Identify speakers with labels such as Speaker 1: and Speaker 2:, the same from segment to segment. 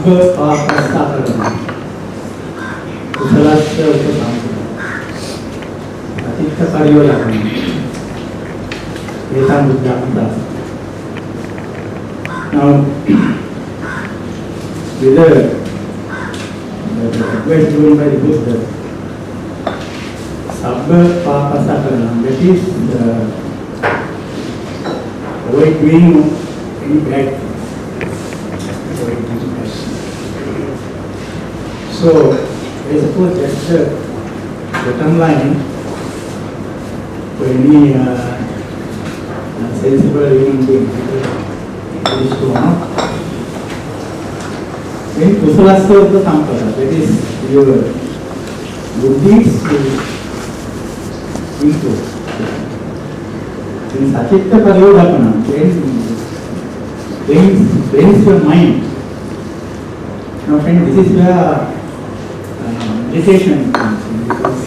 Speaker 1: Sabba Papasakarana. Kusalasya Upasampada. Atitta Pariyolakana. Etam Buddhamata. Now, with the advice given by the Buddha, Sabba Papasakarana, that is avoid doing any bad things. So, I suppose that's the bottom line for any sensible human being. When Kusalasya Upasampada, that is your good deeds will improve. In Sachitta Pariyodapana, brings your mind. Now friend, this is where meditation comes in, because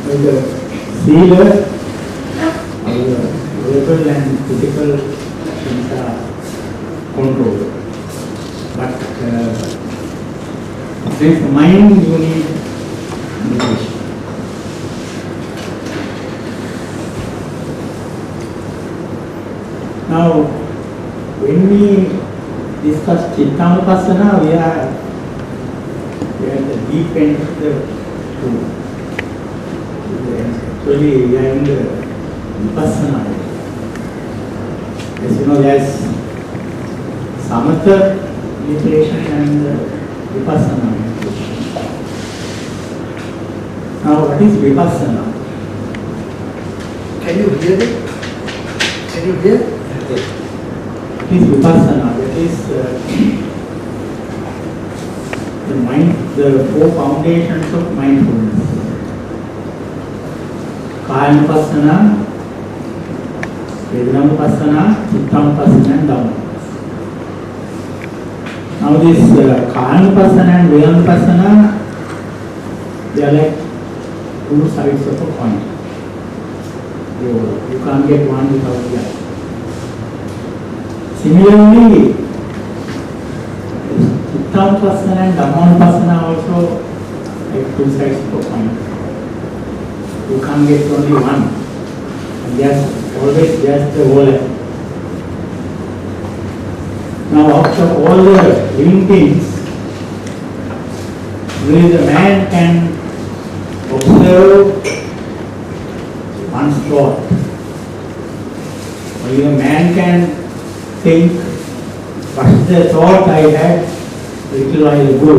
Speaker 1: when the sila, our verbal and physical things are controlled. But with mind you need meditation. Now, when we discuss Cittanupassana, we are at the deep end of the tool. Actually, we are in the Vipassana. As you know, there is Samatha meditation and Vipassana meditation. Now, what is Vipassana?
Speaker 2: Can you hear it? Can you hear?
Speaker 1: It is Vipassana, that is the mind, the four foundations of mindfulness. Kayanupassana, Vedananupassana, Cittanupassana and Dhammanupassana. Now this Kayanupassana and Vedananupassana, they are like two sides of a coin. You can't get one without the other. Similarly, Cittanupassana and Dhammanupassana also like two sides of a coin. You can't get only one. And there's always just the whole. Now, after all the living things, only the man can observe one's thought. Only the man can think, what's the thought I had a little while ago.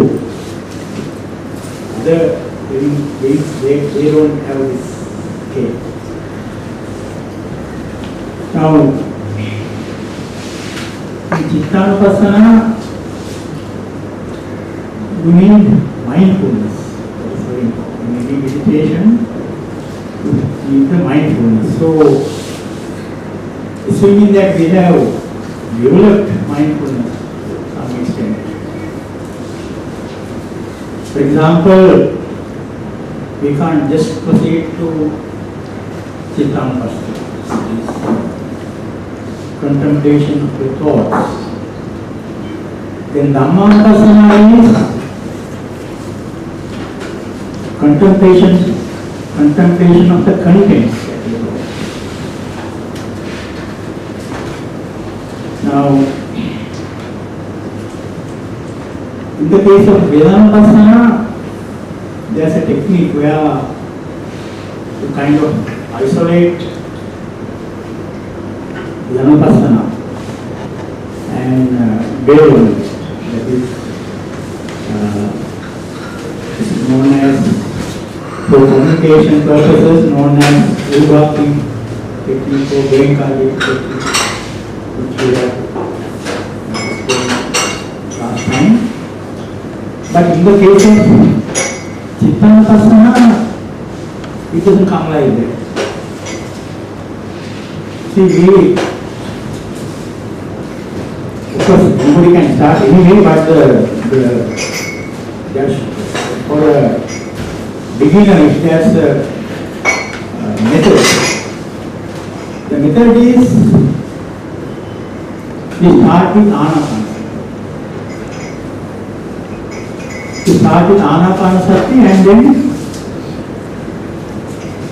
Speaker 1: Other living beings, they don't have this skill. Now, in Cittanupassana, you need mindfulness. That is very important. In any meditation, you need the mindfulness. So, assuming that we have developed mindfulness to some extent. For example, we can't just proceed to Cittanupassana, contemplation of the thoughts. Then Dhammanupassana is contemplation of the contents. Now, in the case of Vedananupassana, there's a technique where you kind of isolate Vedananupassana and build on it. That is known as, for communication purposes, known as walking technique or brain cardiac technique, which we have last time. But in the case of Cittanupassana, it doesn't come like that. See, of course, anybody can start anyway, but for a beginner, if there's a method, the method is we start with Anapanasati. start with Anapanasati and then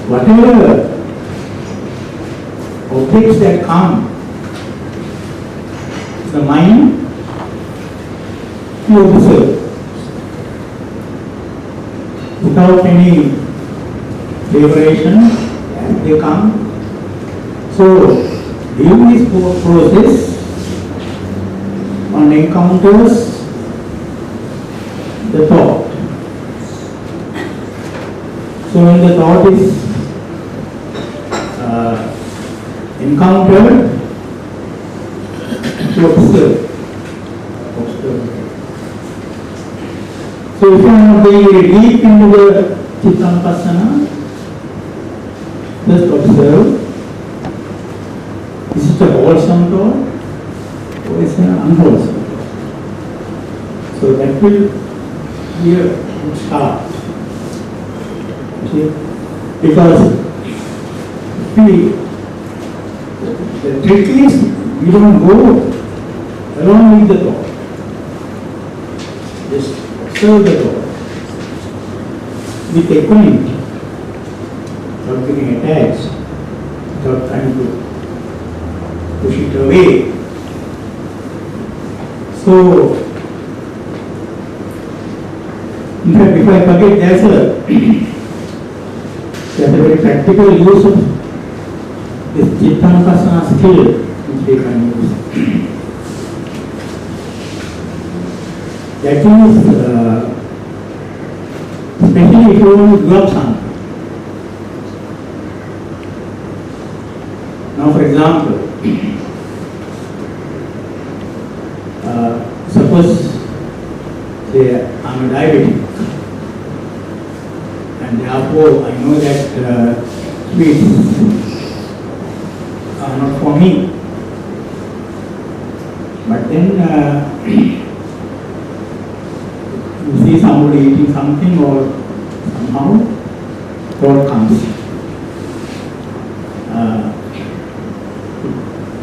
Speaker 1: whatever objects that come, the mind, you observe without any deliberation as they come. So, during this process, one encounters the thought. So, when the thought is encountered, to observe. So, if you are not going very deep into the Cittanupassana, just observe. Is it a wholesome thought or is it an unwholesome thought? So that will be a good start. Okay? Because the trick is you don't go along with the thought. Just observe the thought with equanimity, without getting attached, without trying to push it away. So, in fact, if I forget, there's a very practical use of this Cittanupassana skill which they can use. That is, especially if you want to do up something. Now, for example, suppose, say, I'm a diabetic, and therefore I know that sweets are not for me. But then you see somebody eating something or somehow thought comes.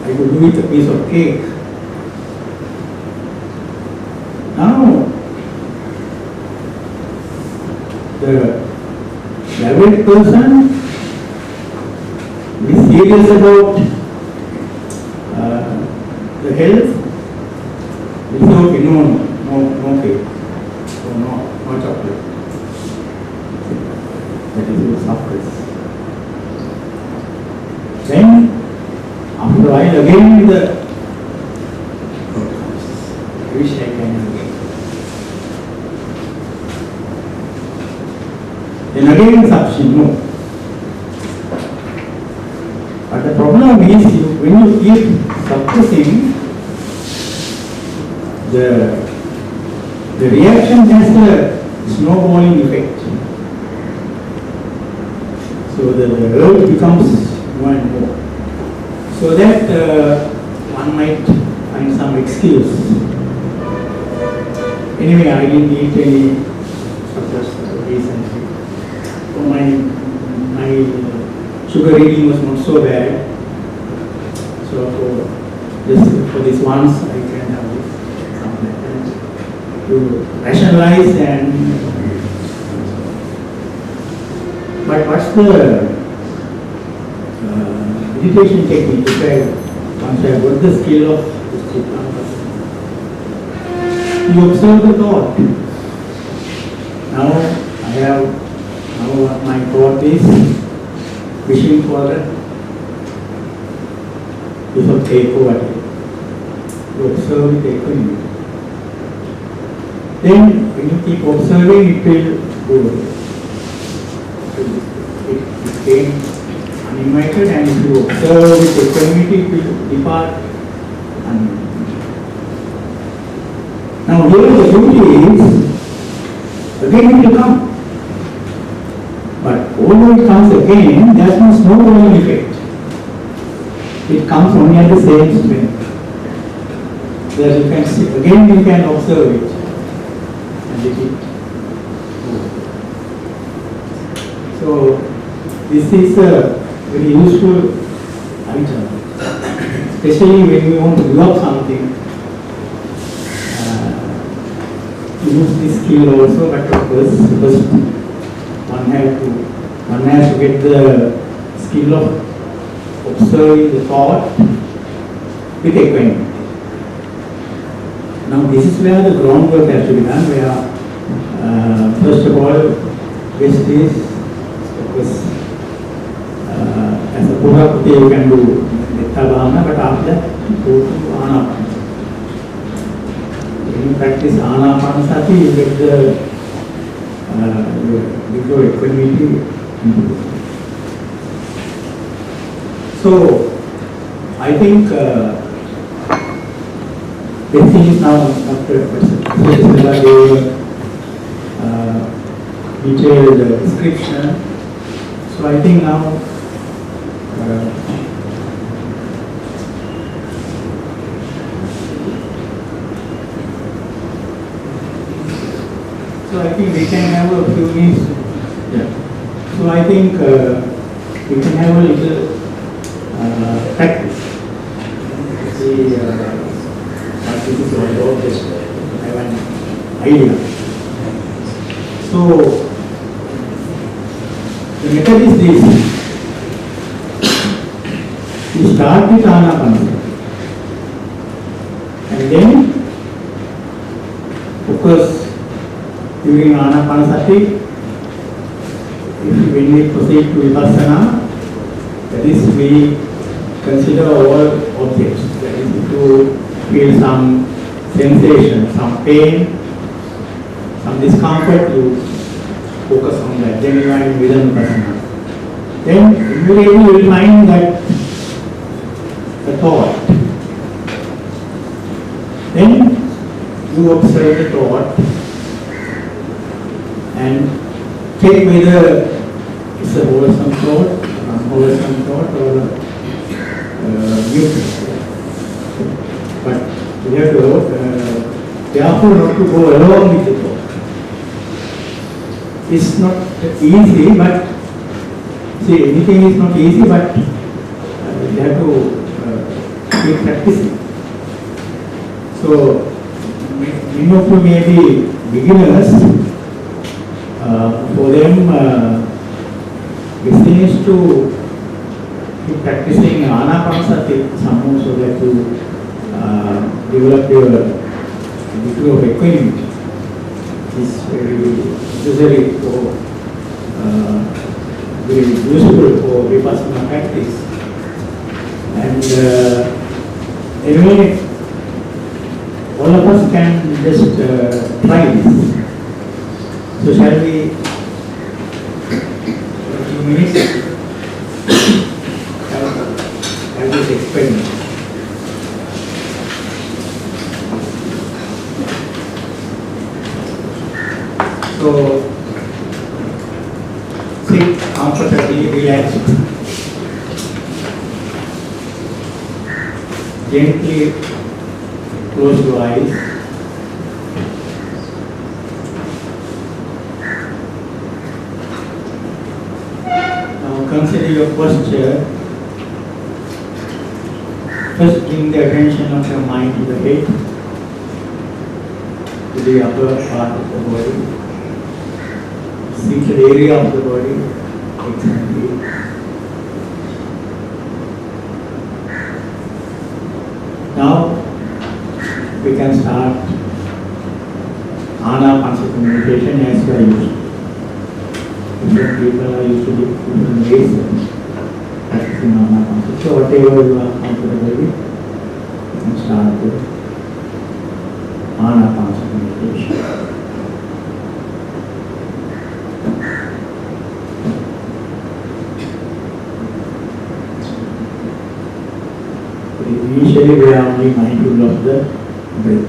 Speaker 1: I could do with a piece of cake. Now, the diabetic person is serious about the health. He says, okay, no cake, so no chocolate. That is your suffering. Then, after a while, again the thought comes. I wish I can again. Then again sufficient, no. But the problem is, when you keep suppressing, the reaction has a snowballing effect. So the urge becomes more and more. So that one might find some excuse. Anyway, I didn't eat any suppressed recently. So my sugar reading was not so bad. So for this once, I can have this. To rationalize but what's the meditation technique? Once I got the skill of this Cittanupassana, you observe the thought. Now my thought is wishing for a piece of cake or whatever. You observe it equanimity. Then when you keep observing, it will go away. It came uninvited, and if you observe with equanimity, it will depart uninvited. Now here the duty is, again it will come. But although it comes again, there is no snowballing effect. It comes only at the same strength. There you can see, again you can observe it. So this is a very useful item, especially when you want to give up something. use this skill also, but first one has to get the skill of observing the thought with equanimity. Now this is where the groundwork has to be done, where first of all, best is focus. As a Puraputi you can do Metta Bhavana, but after that go to Anapana. When you practice Anapanasati, you get the equanimity. So I think the thing is now after detailed description. So I think now so I think we can have a few minutes. Yeah. So I think we can have a little practice. See, what this is all about, just have an idea. So the method is this. You start with Anapanasati and then focus during Anapanasati. When we proceed to Vipassana, that is, we consider all objects. That is, if you feel some sensation, some pain, some discomfort, you focus on that. Then you are in Cittanupassana. Then immediately you will find that the thought. Then you observe the thought and check whether it's a wholesome thought, unwholesome thought, or neutral. But we have to careful not to go along with the thought. It's not easy, but see, anything is not easy, but you have to keep practicing. So many of you may be beginners. For them, this thing is to keep practicing Anapanasati somehow so that you develop your degree of equanimity. It's very necessary for, very useful for Vipassana practice. And anyway, all of us can just try this. So shall we, for a few minutes, have this experiment. So sit comfortably, relaxed. Gently close your eyes. Consider your posture. First bring the attention of your mind to the head, to the upper part of the body, seated area of the body, exactly. Now we can start Anapanasati meditation as we are used to. Different people are used to different ways of practicing Anapanasati. So whatever you are comfortable with, you can start with Anapanasati meditation. Initially we are only mindful of the breath.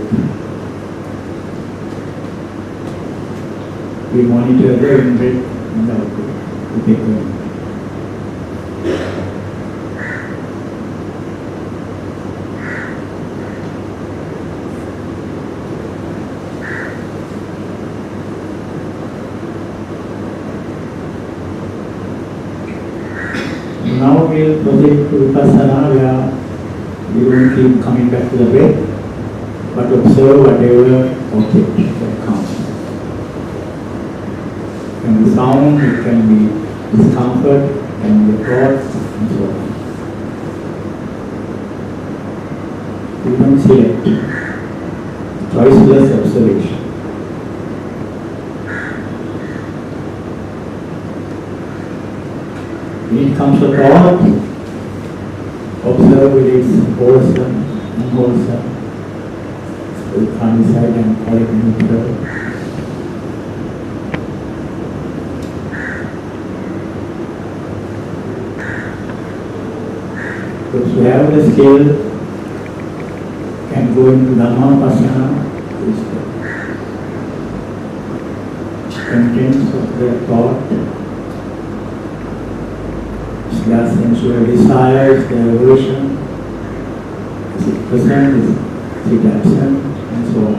Speaker 1: We monitor the in-breath and the out-breath with equanimity. Now we will proceed to Vipassana, where we will keep coming back to the breath, but observe whatever object that comes. It can be sound, it can be discomfort, it can be thoughts, and so on. You don't select. Choiceless observation. When it comes to thought, observe whether it's wholesome, unwholesome. We can't decide and call it neutral. Those who have the skill can go into Cittanupassana, which is the contents of their thought. Is their sensual desire, is their aversion, is it present, is it absent, and so on.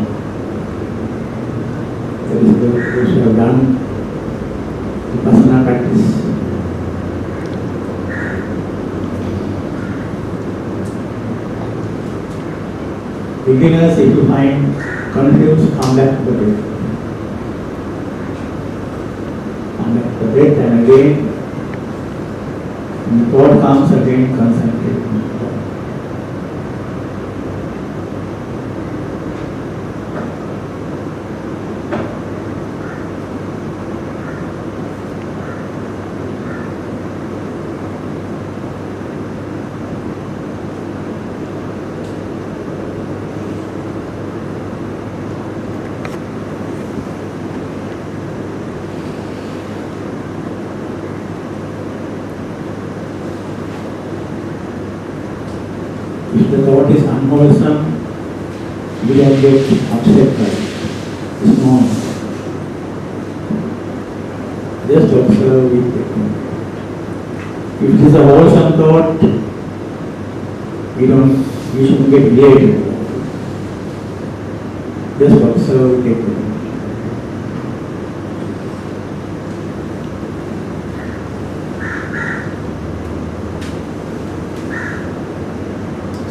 Speaker 1: That is those who have done Vipassana practice. Beginners, if you find confused, come back to the breath. Come back to the breath, and again, when the thought comes, again concentrate on the thought. If the thought is unwholesome, you don't get upset by it. It's normal. Just observe it. If it is a wholesome thought, you shouldn't get related. Just observe it.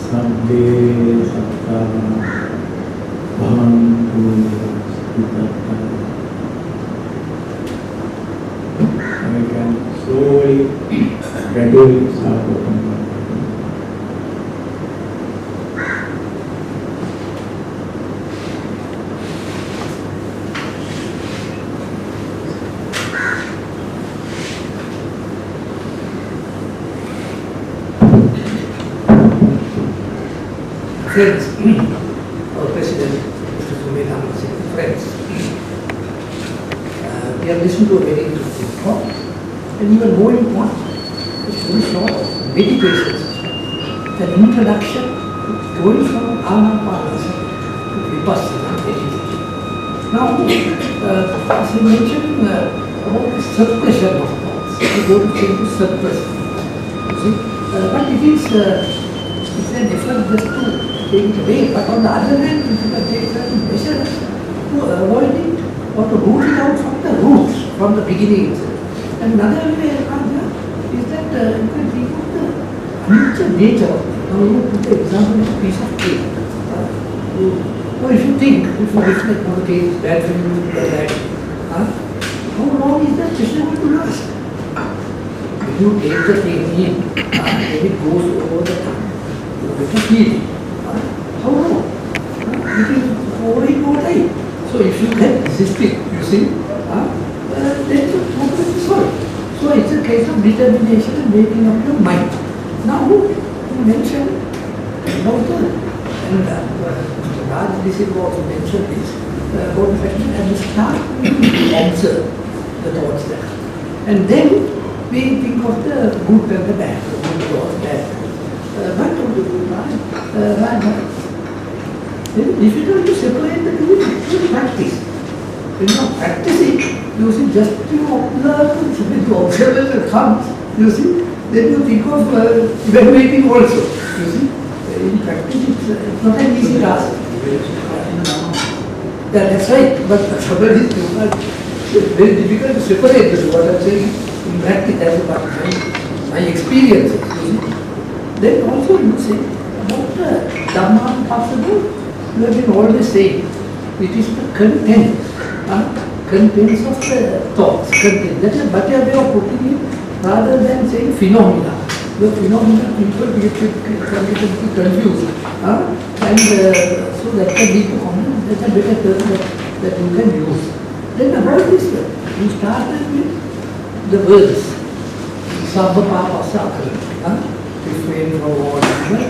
Speaker 1: Sabde satta bhavantu sthitata. And we can slowly, gradually start opening up.
Speaker 2: Friends, our President, Mr. Sumedhan, said, friends, we have listened to a very interesting talk, and even more important, it's very short, meditations, an introduction to going from Anapanasati to Vipassana meditation. Now, as you mentioned about the suppression of thoughts, we go to change to suppression. You see, but it is it's an effort just to take it away, but on the other hand, if you can take certain measures to avoid it or to root it out from the roots, from the beginning itself. And another way, Rajah, is that you can think of the nature of it. Now, you put the example of a piece of cake. Now, if you think, if you reflect on the cake is bad for you, bad, how long is that pressure going to last? If you take the cake in, then it goes over the tongue. You get a feeling. How long? It is over time. So if you can resist it, you see, then the problem is solved. So it's a case of determination and making up your mind. Now, you mentioned about and Raj, this is what you mentioned is about the fact that at the start we answer the thoughts there. And then we think of the good and the bad, the good thoughts, bad thoughts. But on the good Raj, it's difficult to separate the two in practice. When you practice it, you see, just to observe, when the observation comes, you see, then you think of evaluating also. You see, in practice it's not an easy task. That's right, but somebody is very difficult to separate this. What I'm saying in practice, that's about my experiences. You see. Then also you say about the Dhamma possible. We have been always saying it is the content, contents of the thoughts, content. That is a better way of putting it rather than saying phenomena. The phenomena people get confused. And so that can be the comment. That's a better term that you can use. Then about this, you started with the words. Sabbapapasakkara. Refrain from whatever.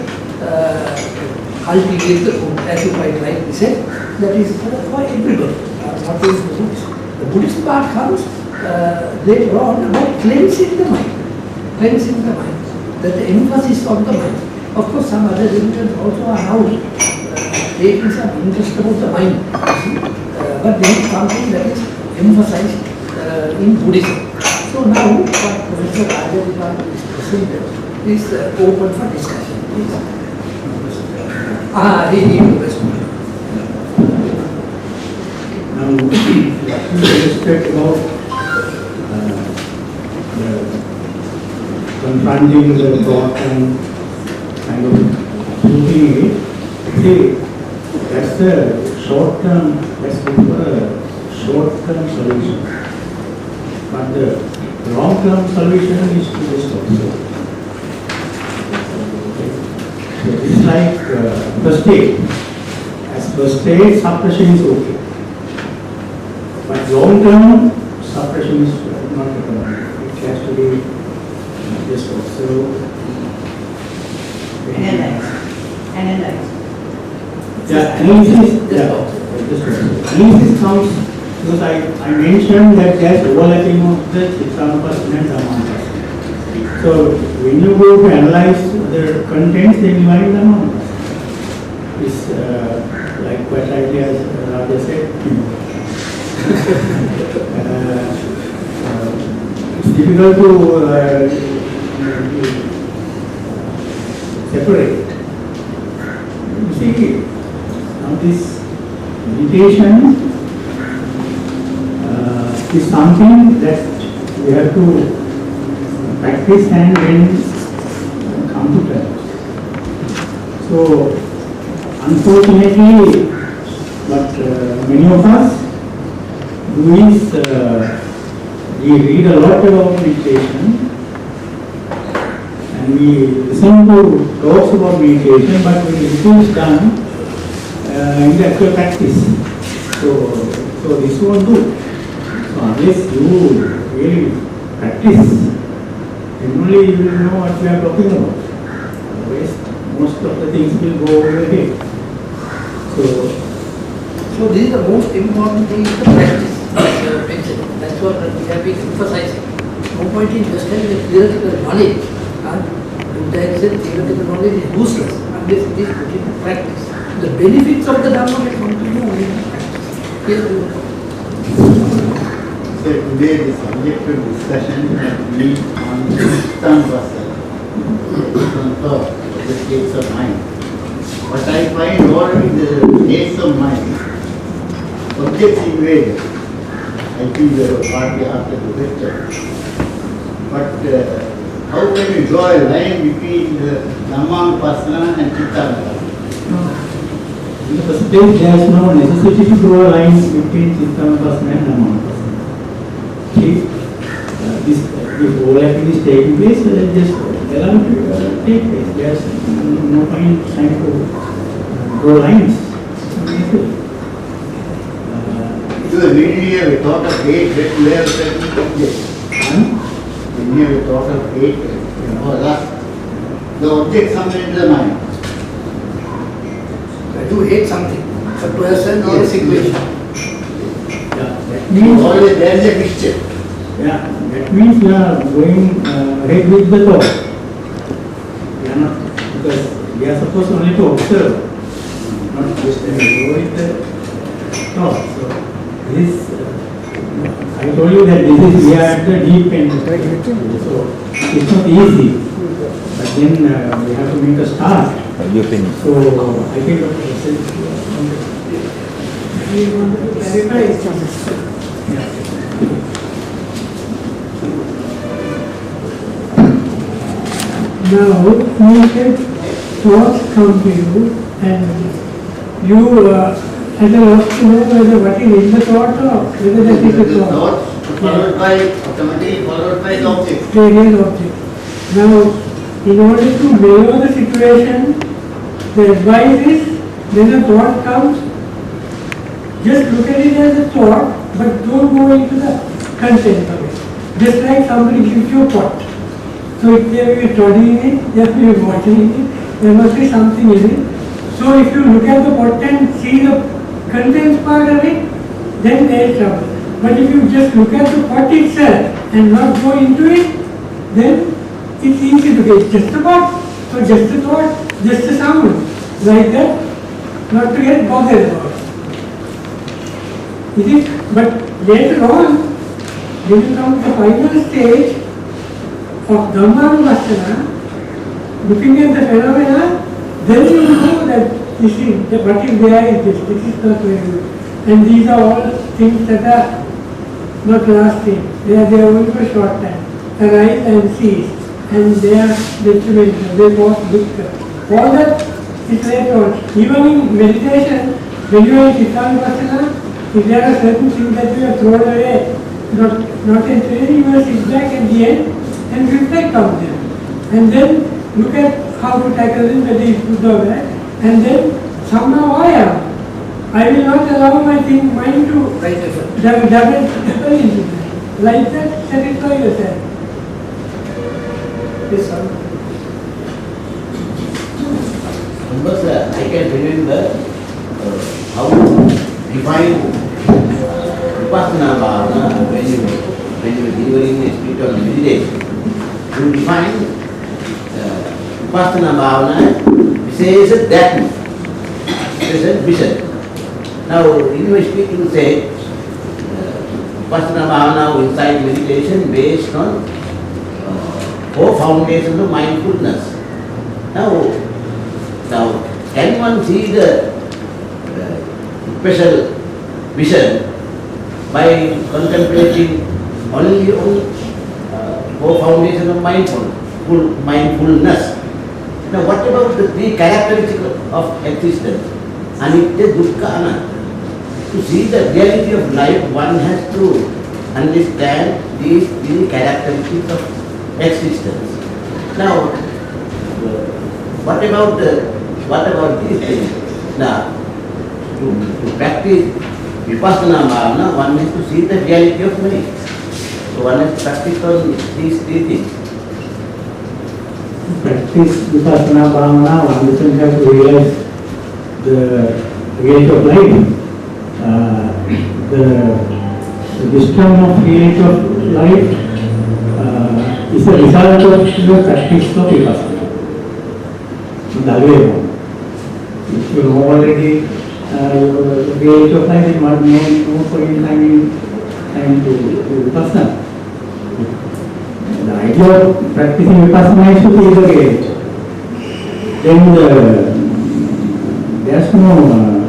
Speaker 2: Cultivate the food, as you quite rightly said. That is for everybody. Not only the Buddhist. The Buddhist part comes later on about cleansing the mind. Cleansing the mind. That the emphasis on the mind. Of course, some other religions also are now taking some interest about the mind. But there is something that is emphasized in Buddhism. So now, what Professor Rajah is presented is open for discussion. Please. He responded.
Speaker 1: Now, respect about confronting the thought and kind of using it. See, that's the short-term, let's go for a short-term solution. But the long-term solution is to just observe. So it's like first aid. As first aid, suppression is okay. But long-term, suppression is not recommended. It has to be just observe.
Speaker 3: Analyze.
Speaker 1: Yeah, analysis. Yeah, analysis counts because I mentioned that there's overlapping of the Cittanupassana and Dhammanupassana. So when you go to analyze the contents, then you find Dhammanupassana. It's like what Rajah said. It's difficult to separate. You see, now this meditation is something that we have to practice and then come to terms. So, unfortunately, what many of us do is we read a lot about meditation and we listen to talks about meditation, but when it is done in the actual practice, so this won't do. So unless you really practice, then only you will know what we are talking about. Otherwise, most of the things will go over your head. So
Speaker 2: this is the most important thing is the practice. That's what we have been emphasizing. No point in just having a theoretical knowledge. Buddha said theoretical knowledge is useless unless it is put into practice. The benefits of the Dhamma will come to you only in practice. Here we go.
Speaker 4: So today the subject of discussion has been on Cittanupassana, on thought, the states of mind. But I find all the states of mind, objects invaded. I think they were partly after the lecture. But how can you draw a line between the Dhammanupassana and Cittanupassana?
Speaker 1: in the first place, there is no necessity to draw a line between Cittanupassana and Dhammanupassana. If overlapping is taking place, just allow it to take place. There is no point trying to draw lines.
Speaker 4: So when you have a thought of hate, that you have certain objects. When you have a thought of hate or lust, the object comes into the mind.
Speaker 2: To hate something, a person or a situation.
Speaker 1: That means
Speaker 4: Always there is a picture.
Speaker 1: that means we are going ahead with the thought. We are not, because we are supposed only to observe, not just go with the thought. So this, I told you that this is, we are at the deep end. So it's not easy, but then we have to make a start. So I think
Speaker 3: We want to clarify something. Now, you can thoughts come to you and
Speaker 2: you at a loss to know whether what is in the thought or whether that is the thought.
Speaker 4: Followed by, automatically followed by the object.
Speaker 2: Various object. Now, in order to mirror the situation, the advice is, when a thought comes, just look at it as a thought, but don't go into the content of it. Just like somebody gives you a pot. So if they are studying it, they are watching it, there must be something in it. So if you look at the pot and see the contents part of it, then there is trouble. But if you just look at the pot itself and not go into it, then it's easy to get just a pot, or just a thought, just a sound, like that, not to get bothered about it. But later on, when you come to the final stage of Dhammanupassana, looking at the phenomena, then you know that this is, what is there is this is not very good. And these are all things that are not lasting. They are there only for a short time. Arise and cease. And they are detrimental. They cause dukkha. All that is later on. Even in meditation, when you are in Cittanupassana, if there are certain things that you have thrown away, not entirely, you must sit back at the end and reflect on them. And then look at how to tackle them, whether it's good or bad. And then somehow I will not allow my mind to double into that. Like that, satisfy yourself. Yes, sir.
Speaker 5: Because I can remember how to define Vipassana Bhavana when you were delivering a speech on meditation. You define Vipassana Bhavana, Vishesha Dhyatma, Vishesha Vision. Now, in my speech you say Vipassana Bhavana inside meditation based on four foundations of mindfulness. Now, can one see the special vision by contemplating only on four foundations of mindfulness? Now, what about the three characteristics of existence? Anitya, dukkha, anatta. To see the reality of life, one has to understand these three characteristics of existence. Now, what about these things? Now, to practice Vipassana Bhavana, one has to see the reality of life. So one has to practice on these three things.
Speaker 1: Practice Vipassana Bhavana, one doesn't have to realize the reality of life. The wisdom of reality of life is a result of the practice of Vipassana. The other way around. If you know already the reality of life, then one may know for any time to do Vipassana. The idea of practicing Vipassana is to see the reality. Then there's no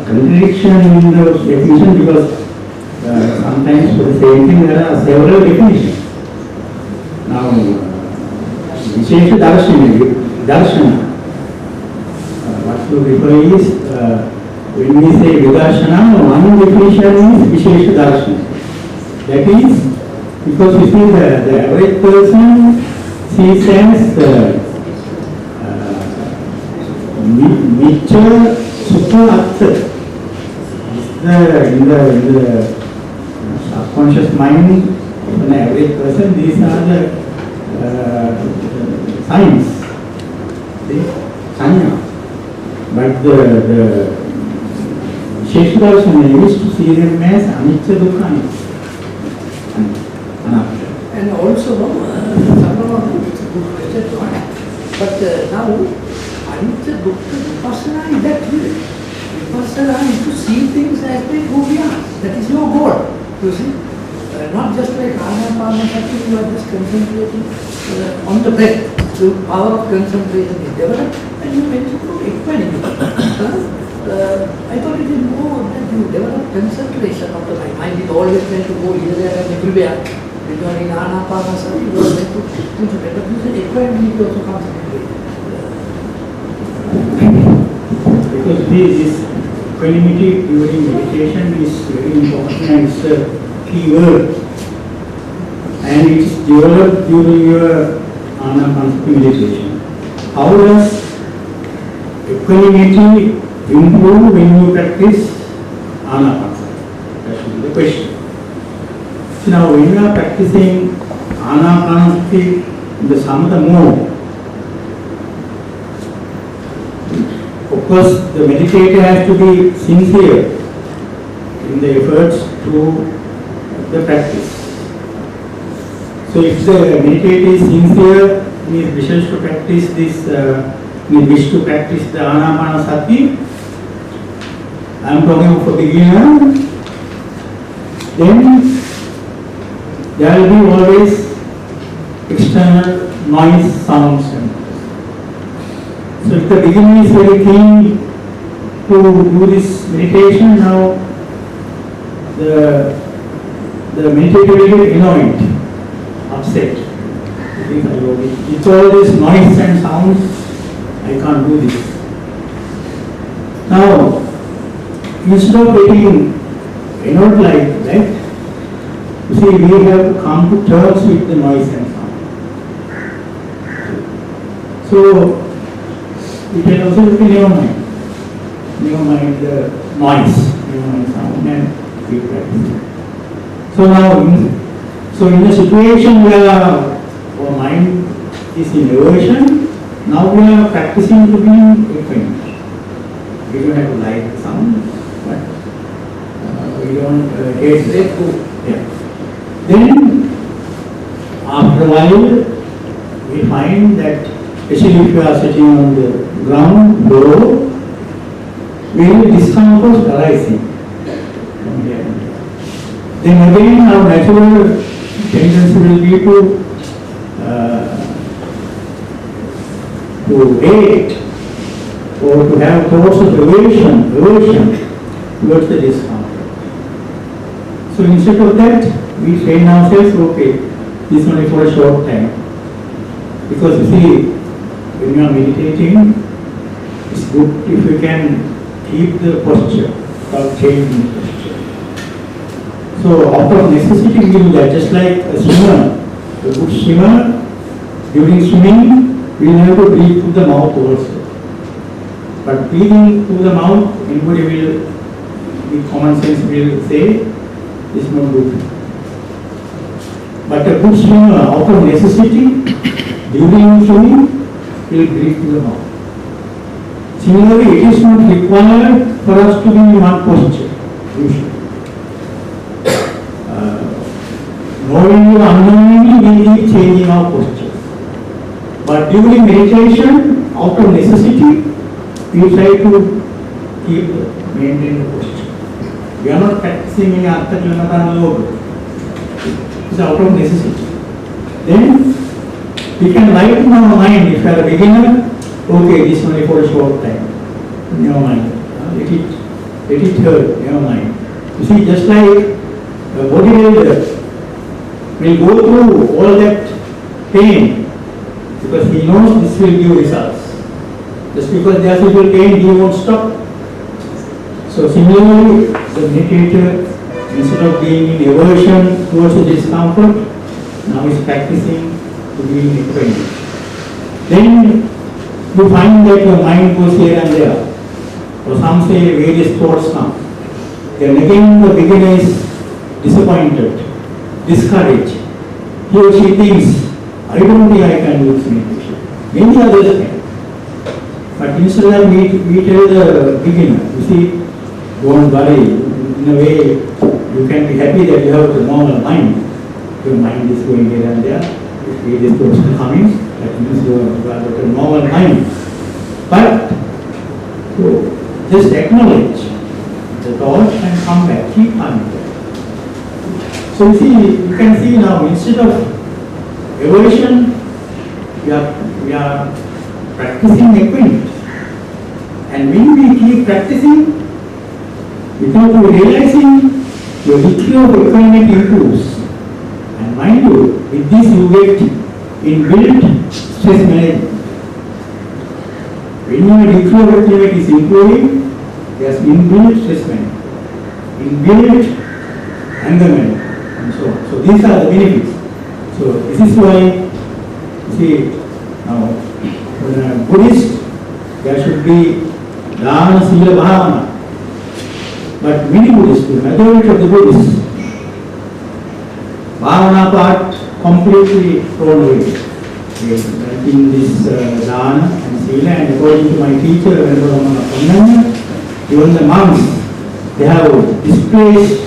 Speaker 1: contradiction in the definition, because sometimes for the same thing there are several definitions. Now, Vishesha Darshana, what you refer is, when we say Vidarshana, one definition is Vishesha Darshana. That is, because you see the average person sees as Mitra Sukha Artha. In the subconscious mind of an average person, these are the signs, sanya. But the Sheshadarshana is to see them as anicca dukkha anatta.
Speaker 2: And also, it's a good question to ask. But now, anicca dukkha vipassana is that way. Vipassana is to see things as they truly are. That is your goal, you see. Not just like Anapanasati, you are just concentrating on the breath. The power of concentration is developed, and you mentioned equanimity. I thought it is more that you develop concentration of the mind. Mind is always meant to go here, there, and everywhere. When you are in Anapanasati, you are meant to concentrate. But you said equanimity also comes into it.
Speaker 1: Because this equanimity during meditation is very important and it's a key word. And it's developed during your anapanasati meditation. How does equanimity improve when you practice anapanasati? That should be the question. So now when you are practicing anapanasati in the samatha mode, of course the meditator has to be sincere in the efforts to the practice. So if the meditator is sincere in his wishes to practice this, in his wish to practice the anapanasati, I am talking of a beginner, then there will be always external noise, sounds and so if the beginner is very keen to do this meditation, now the meditator will get annoyed, upset. With all this noise and sounds, I can't do this. Now, instead of getting annoyed like that, you see, we have to come to terms with the noise and sound. So, we can also look in your mind the noise, never mind sound, and keep practicing. So now, in a situation where our mind is in aversion, now we are practicing to be equanimous. We don't have to like the sound, but we don't hate it. Yeah. Then, after a while, we find that, especially if you are sitting on the ground below, very discomfort arising from here and there. Then again, our natural tendency will be to hate or to have thoughts of aversion towards the discomfort. So instead of that, we train ourselves, okay, this is only for a short time. Because you see, when you are meditating, it's good if you can keep the posture without changing the posture. So out of necessity we do that, just like a swimmer, a good swimmer, during swimming we will have to breathe through the mouth also. But breathing through the mouth, anybody will, with common sense will say, is not good. But a good swimmer, out of necessity, during swimming, will breathe through the mouth. Similarly, it is not required for us to be in one posture, usually. Knowingly or unknowingly, we keep changing our posture. But during meditation, out of necessity, we try to maintain the posture. We are not practicing any Artha Kilmatana Yoga. It's out of necessity. Then, we can lighten our mind. If you are a beginner, okay, this only for a short time. Never mind. Let it hurt. Never mind. You see, just like a bodybuilder will go through all that pain because he knows this will give results. Just because there is little pain, he won't stop. So similarly, the meditator, instead of being in aversion towards the discomfort, now is practicing to be in equanimity. Then you find that your mind goes here and there. Or some say various thoughts come. Then again the beginner is disappointed, discouraged. He or she thinks, I don't think I can do this meditation. Many others can. But instead of that, we tell the beginner, you see, don't worry. In a way, you can be happy that you have a normal mind. Your mind is going here and there. If various thoughts are coming, that means you have a normal mind. But so just acknowledge the thought and come back, keep coming back. So you see, you can see now, instead of aversion, we are practicing equanimity. And when we keep practicing, without you realizing, your degree of equanimity improves. And mind you, with this you get inbuilt stress management. When your degree of equanimity is improving, there's inbuilt stressment, inbuilt angerment, and so on. So these are the benefits. So this is why, you see, now, when a Buddhist, there should be Dana, Sila, Bhavana. But many Buddhists, the majority of the Buddhists, Bhavana part completely thrown away. In this Dana and Sila, and according to my teacher, even the monks, they have displaced,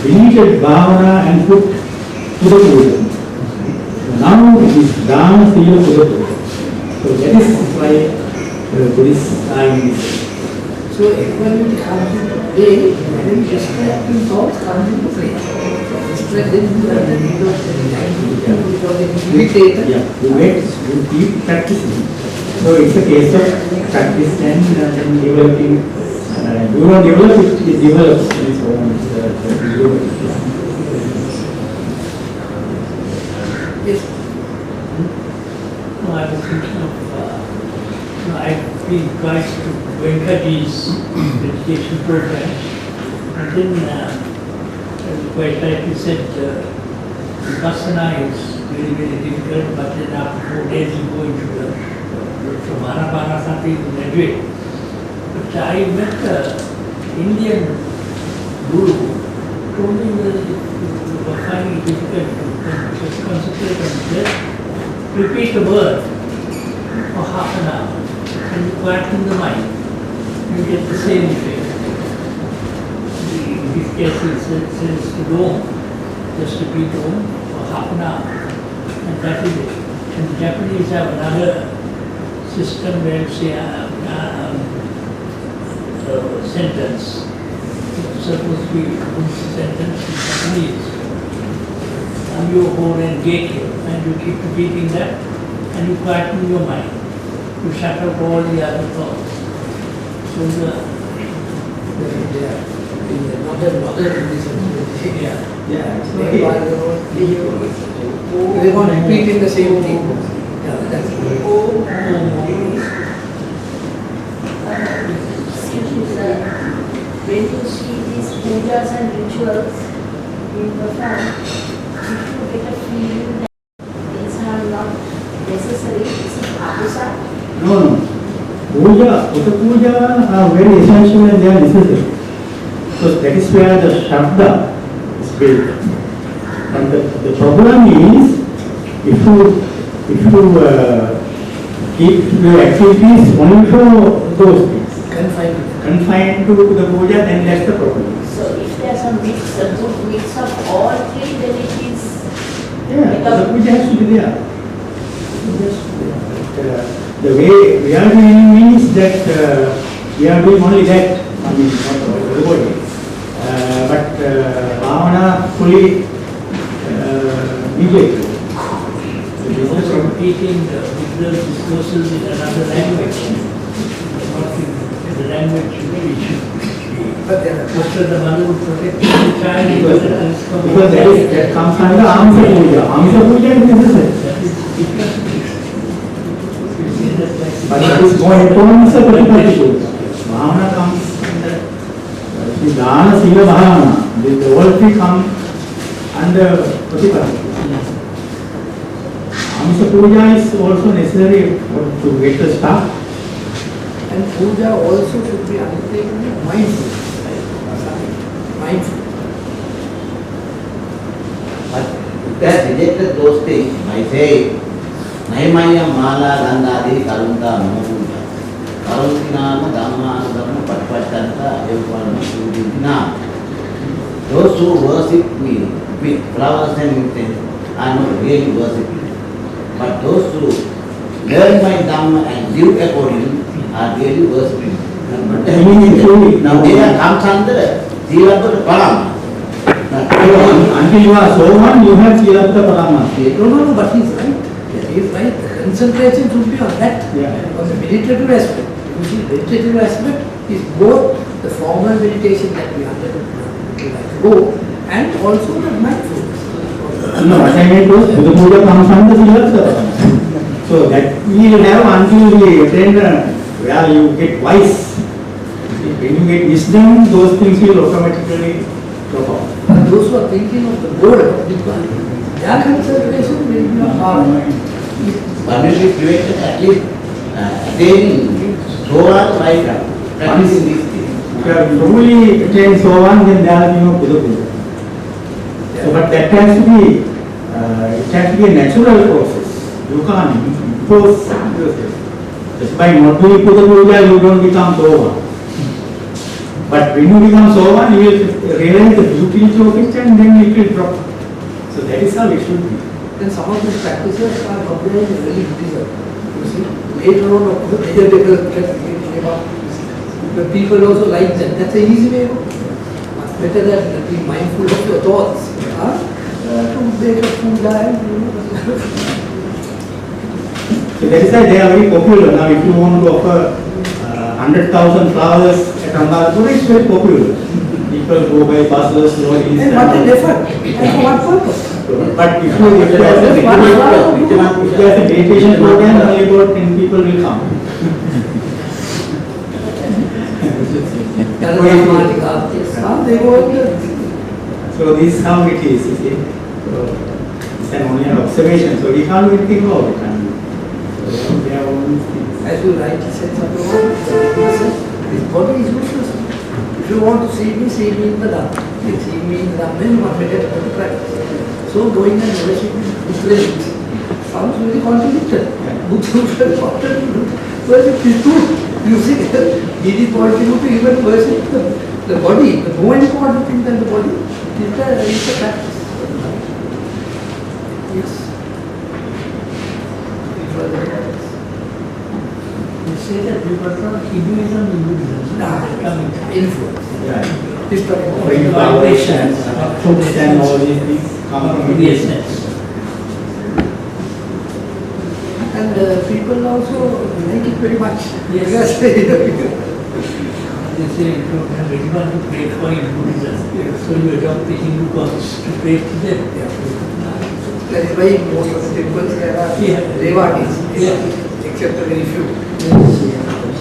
Speaker 1: deleted Bhavana and put Buddha Puja. Now it is Dana, Sila, Buddha Puja. So that is why the Buddhists are in this.
Speaker 2: So equanimity comes into play when distracting thoughts come into play. Distracting the need of irritated.
Speaker 1: Yeah, you keep practicing. So it's a case of practice and developing. You don't develop it, it develops in its own.
Speaker 2: Yes.
Speaker 6: No, I was thinking of, I've been twice to Venkati's meditation program, and then, quite like you said, Vipassana is very, very difficult, but then after 4 days you go into the, from Anapanasati to graduate. But I met an Indian guru, told me that you were finding it difficult to just concentrate on this. Repeat the word for half an hour and you quieten the mind. You get the same effect. In this case, it says to go, just repeat Om for half an hour. And that is it. And the Japanese have another system where you say sentence. It's supposed to be a sentence in Japanese. Nam-myoho Renge-kyo, and you keep repeating that, and you quieten your mind. You shut up all the other thoughts. So
Speaker 2: In the modern Buddhism,
Speaker 6: yeah.
Speaker 2: they want to repeat in the same thing. Yeah, that's
Speaker 7: Excuse me, sir. When you see these pujas and rituals being performed, if you get a feeling that these are not necessary, this is abusa.
Speaker 1: No. Puja, Buddha Puja are very essential and they are necessary. So that is where the Shabda is built. And the problem is, if you keep your activities only for those things, confined to the puja, then that's the problem.
Speaker 7: So if there's a good mix of all three, then it is.
Speaker 1: Yeah, the puja has to be there. The way we are doing means that we are doing only that, I mean, not everybody. But Bhavana fully neglected.
Speaker 6: Also repeating the discourses in another language, not in the language which
Speaker 2: But there are
Speaker 6: just as the mother would protect the child.
Speaker 1: Because that comes under Amsa Puja. Amsa Puja is necessary. But it is more important is the Pratipatti Puja. Bhavana comes under Dana, Sila, Bhavana. The all three come under Pratipatti Puja. Amsa Puja is also necessary to get the start.
Speaker 2: And puja also should be undertaken mindful. Mindful.
Speaker 5: But if they have rejected those things, I say, Naimaya Mala Gandhadi Karunta Mamuja. Karuntinama Dhamma Dhamma Patpatanta Ayurvana Sudhina. Those who worship me with flowers and incense are not really worshipping. But those who learn my Dhamma and live accordingly are really worshipping. Now they are comes under Silapada Parama.
Speaker 1: Until you are so one, you have Silapada Parama.
Speaker 2: No, but he's right. He's right. The concentration should be on that,
Speaker 1: Yeah.
Speaker 2: on the meditative aspect. You see, meditative aspect is both the formal meditation that we undergo and also the mindfulness.
Speaker 1: No, what I meant was Buddha Puja comes under Silapada Parama. So that we will have until we attain where you get wise. When you get wisdom, those things will automatically drop off.
Speaker 2: But those who are thinking of the goal of Bitcoin, their concentration will be not hard.
Speaker 5: One will be prevented at least attaining so on by practicing these things.
Speaker 1: If you are truly attained so on, then there will be no Buddha Buddha. So, but that has to be, it has to be a natural process. You can't impose yourself. Just by not doing Buddha Buddha, you don't become so on. But when you become so on, you will realize the utility of it and then it will drop. So that is how it should be.
Speaker 2: Then some of these practices are popular in early Buddhism. You see, later on, of course, they came up. But people also like them. That's an easy way. Much better than being mindful of your thoughts. To make a food diet.
Speaker 1: So that is why they are very popular. Now if you want to offer 100,000 flowers at Ambalpur, it's very popular. People go by buses, lorries.
Speaker 2: And what an effort. And for what purpose?
Speaker 1: But if there's a meditation program, only about 10 people will come.
Speaker 2: They go.
Speaker 1: So this is how it is, you see. So it's an only an observation, so we can't do anything about it. So they are all these things.
Speaker 2: As you rightly said, this body is useless. If you want to see me in the Dhamma. See me in the Dhamma, you must meditate on the practice. So going and worshipping Buddha sounds very contradictory. Buddha was contradictory. Worship is true. You see, it is possible to even worship the body. The more important thing than the body is the practice. Yes.
Speaker 6: You say that you were from Hinduism and Buddhism.
Speaker 2: Influence.
Speaker 1: Yeah.
Speaker 2: Historical.
Speaker 1: Vibrations, fruits and all these things come from India.
Speaker 2: And people also like it very much.
Speaker 6: Yes.
Speaker 2: Because
Speaker 6: They say you don't have anyone to pray for in Buddhism. So you adopt the Hindu gods to pray to them.
Speaker 2: that is why most of the temples there are devotees, except a very few.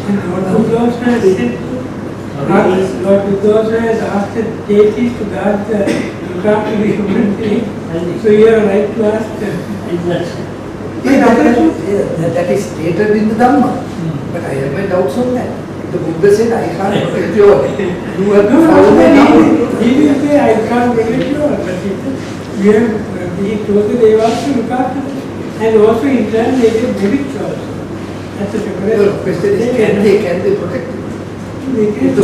Speaker 3: And Lord Buddha didn't. Lord Buddha has asked the deities to guard the look after the human being. So you are right to ask them.
Speaker 2: That is stated in the Dhamma. But I have my doubts on that. If the Buddha said, I can't protect you, you have to follow my Dhamma.
Speaker 3: He will say, I can't protect you, but we have told the devas to look after them. And also in turn they get benefits also. That's a difference.
Speaker 2: The question is, can they protect you? If the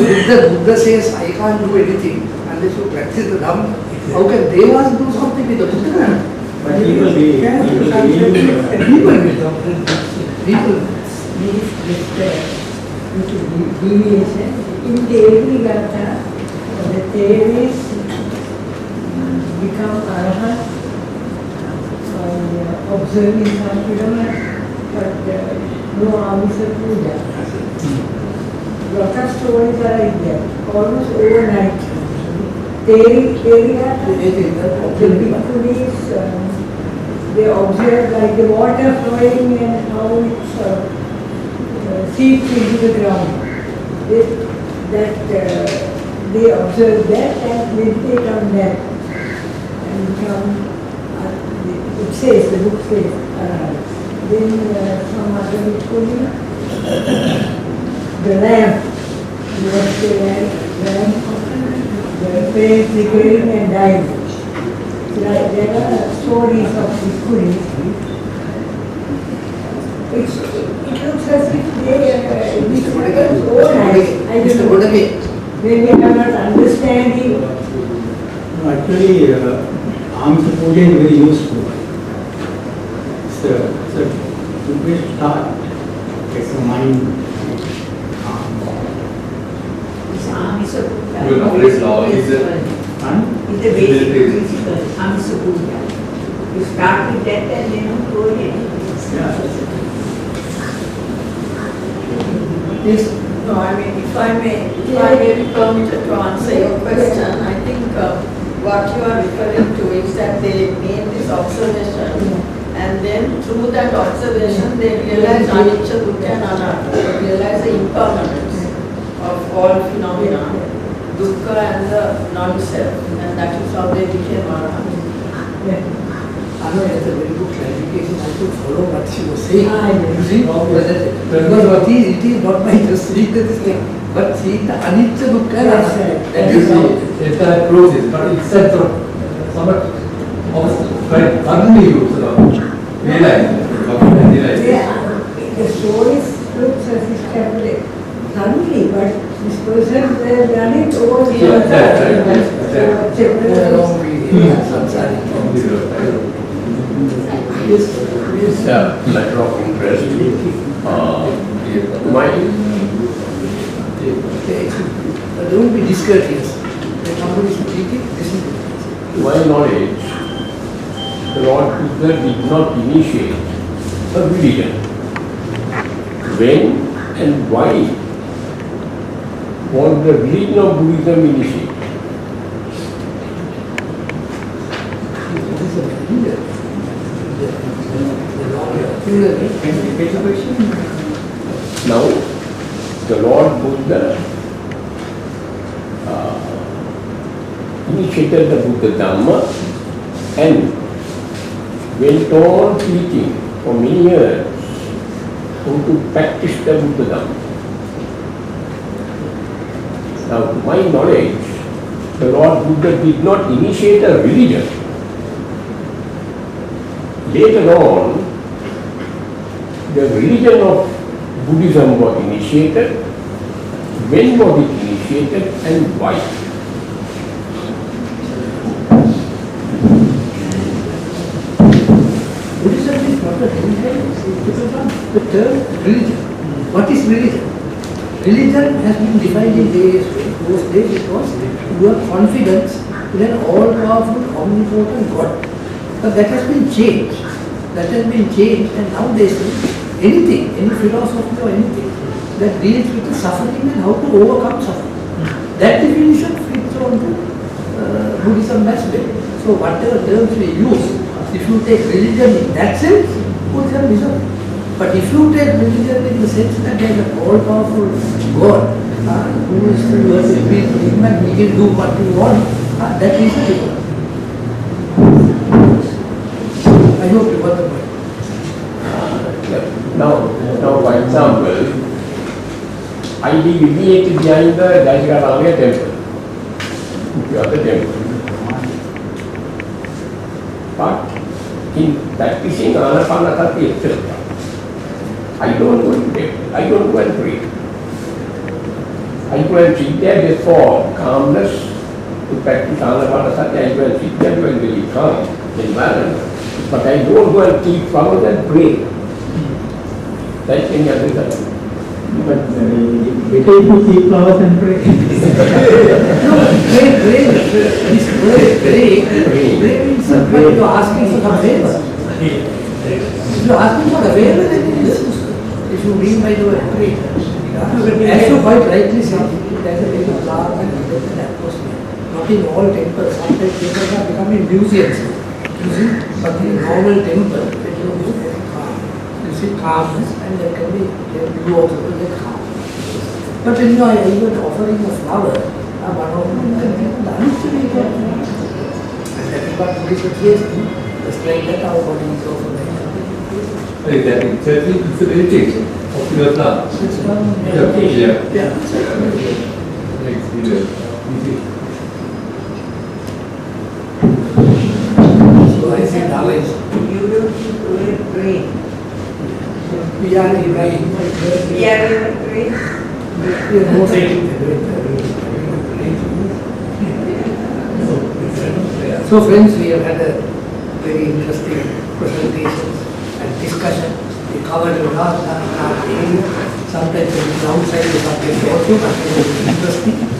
Speaker 2: Buddha says, I can't do anything unless you practice the Dhamma, how can devas do something with the Buddha?
Speaker 1: But people believe.
Speaker 7: Deviation in daily gatha, the theories become arhat observing Sampradaya, but no Amisa Puja. Lot of stories are like that, almost overnight. Theory gatha, the bhikkhunis, they observe like the water flowing and how it seeps into the ground. They observe that and meditate on that and become, it says, the book says, then some other bhikkhuni, the lamp, what the lamp, the flame flickering and dying. There are stories of bhikkhunis. It looks as if this happens overnight. I don't know. When we are not understanding.
Speaker 1: No, actually, Amsa Puja is very useful. It's a good way to start. It's a mind calm.
Speaker 7: It's Amisa Puja.
Speaker 8: You operate law, is it?
Speaker 7: It's a basic principle, Amisa Puja. You start with that and then you go ahead.
Speaker 2: Yes.
Speaker 9: No, I mean, if I may be permitted to answer your question, I think what you are referring to is that they made this observation and then through that observation they realize anicca, dukkha and anatta. They realize the impermanence of all phenomena, dukkha and the non-self, and that is how they became arahants.
Speaker 2: I know that's a very good clarification. I could follow what she was saying. You see, because what it is not by just seeing this thing, but seeing the anicca dukkha and anatta. That is how
Speaker 8: The entire process, but it's sort of somewhat right. Suddenly you sort of realize,
Speaker 10: The story looks as if happening suddenly, but this person has done it over the
Speaker 8: Yeah, that's right.
Speaker 11: It's a matter of interest.
Speaker 2: Don't be discourteous. When somebody is speaking, listen to it.
Speaker 11: To my knowledge, the Lord Buddha did not initiate a religion. When and why was the religion of Buddhism initiated? Now, the Lord Buddha initiated the Buddha Dhamma and went on teaching for many years how to practice the Buddha Dhamma. Now, to my knowledge, the Lord Buddha did not initiate a religion. Later on, the religion of Buddhism was initiated. When was it initiated and why?
Speaker 2: Buddhism is not a religion, it's not the term religion. What is religion? Religion has been defined in those days it was your confidence in an all-powerful, omnipotent God. But that has been changed. That has been changed, and now they say anything, any philosophy or anything that deals with the suffering and how to overcome suffering. That definition fits on to Buddhism as well. So whatever terms we use, if you take religion in that sense, Buddhism is okay. But if you take religion in the sense that there is an all-powerful God who is to worship him and he can do what you want, that is different. I hope you got the point.
Speaker 11: Now, for example, I live immediately behind the Jayakaramiya temple, the other temple. But in practicing Anapanasati itself, I don't go to temple, I don't go and pray. I go and sit there just for calmness, to practice Anapanasati, I go and sit there to very calm environment. But I don't go and keep flowers and pray. That's any other thing.
Speaker 1: But better to keep flowers and pray.
Speaker 2: Pray means but you are asking for some favor. If you are asking for a favor, then it is if you mean by the word pray. As you quite rightly said, there is a very calm and pleasant atmosphere. Not in all temples, sometimes temples are becoming museums. You see, but in normal temple, it is very calm. You see calmness, and there can be, you also will get calm. But when you are even offering a flower, one of them can be unusually good. And that is what Buddhism says, just like that our body is also like that.
Speaker 8: Exactly. So it's a meditation of your love.
Speaker 2: It's one
Speaker 8: Yeah.
Speaker 2: meditation. Yeah.
Speaker 8: Experience.
Speaker 2: So I said, Alwis,
Speaker 10: You don't keep praying.
Speaker 2: we are praying.
Speaker 10: We are even praying.
Speaker 2: We are more So friends, we have had a very interesting presentation and discussion. We covered a lot of area. Sometimes it is outside the subject also, but it was interesting.